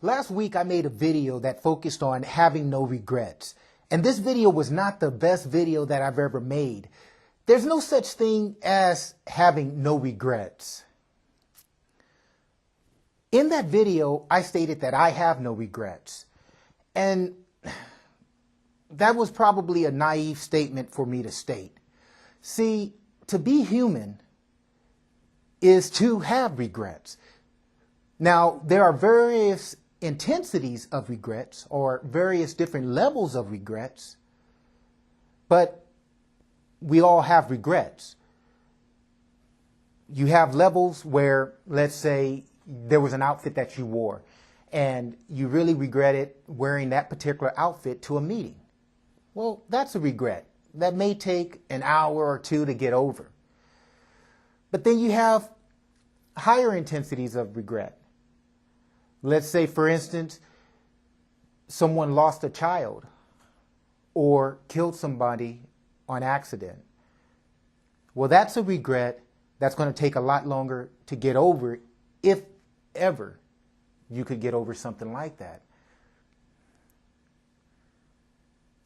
Last week I made a video that focused on having no regrets. And this video was not the best video that I've ever made. There's no such thing as having no regrets. In that video, I stated that I have no regrets. And that was probably a naive statement for me to state. See, to be human is to have regrets. Now, there are various intensities of regrets or various different levels of regrets, but we all have regrets. You have levels where, let's say, there was an outfit that you wore and you really regretted wearing that particular outfit to a meeting. Well, that's a regret. That may take an hour or two to get over. But then you have higher intensities of regret. Let's say, for instance, someone lost a child or killed somebody on accident. Well, that's a regret that's going to take a lot longer to get over, if ever you could get over something like that.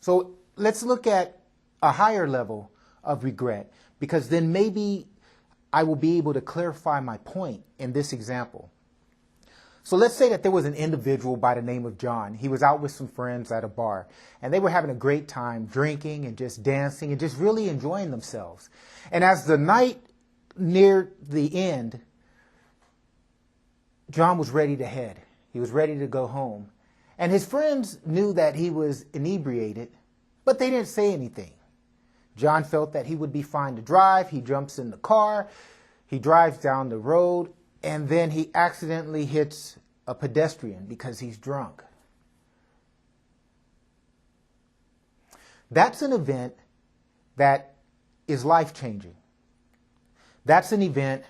So let's look at a higher level of regret, because then maybe I will be able to clarify my point in this example. So let's say that there was an individual by the name of John. He was out with some friends at a bar, and they were having a great time drinking and just dancing and just really enjoying themselves. And as the night neared the end, John was ready to head. He was ready to go home. And his friends knew that he was inebriated, but they didn't say anything. John felt that he would be fine to drive. He jumps in the car, he drives down the road, and then he accidentally hits a pedestrian because he's drunk. That's an event that is life-changing. That's an event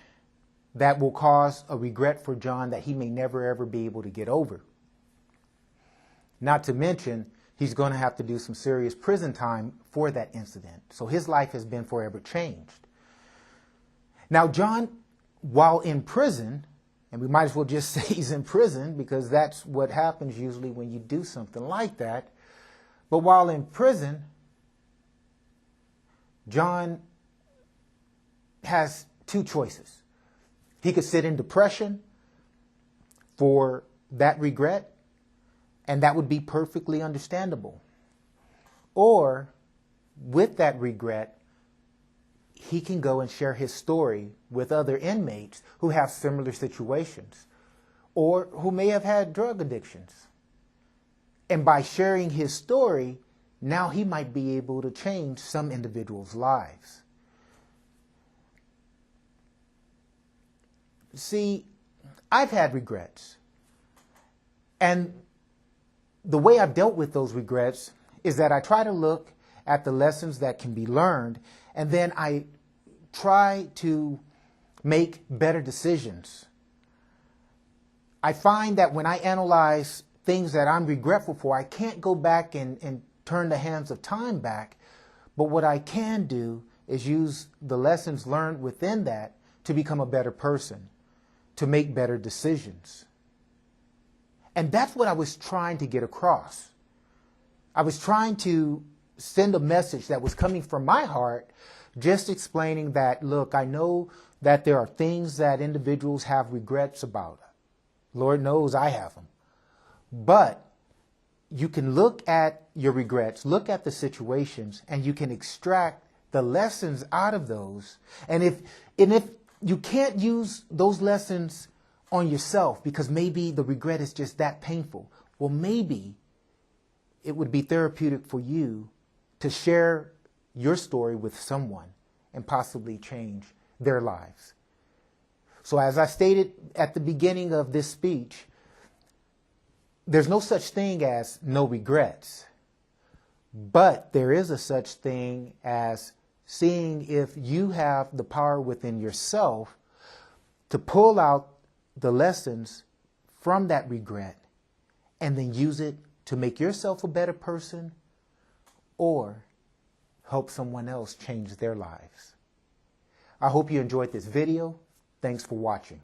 that will cause a regret for John that he may never ever be able to get over. Not to mention, he's going to have to do some serious prison time for that incident. So his life has been forever changed. Now, John, while in prison, and we might as well just say he's in prison because that's what happens usually when you do something like that. But while in prison, John has two choices. He could sit in depression for that regret, and that would be perfectly understandable. Or, with that regret, he can go and share his story with other inmates who have similar situations or who may have had drug addictions. And by sharing his story, now he might be able to change some individuals' lives. See, I've had regrets. And the way I've dealt with those regrets is that I try to look at the lessons that can be learned, and then I try to make better decisions. I find that when I analyze things that I'm regretful for, I can't go back and turn the hands of time back, but what I can do is use the lessons learned within that to become a better person, to make better decisions. And that's what I was trying to get across. I was trying to send a message that was coming from my heart, just explaining that, look, I know that there are things that individuals have regrets about. Lord knows I have them. But you can look at your regrets, look at the situations, and you can extract the lessons out of those. And if you can't use those lessons on yourself because maybe the regret is just that painful, well, maybe it would be therapeutic for you to share your story with someone and possibly change their lives. So as I stated at the beginning of this speech, there's no such thing as no regrets, but there is a such thing as seeing if you have the power within yourself to pull out the lessons from that regret and then use it to make yourself a better person or help someone else change their lives. I hope you enjoyed this video. Thanks for watching.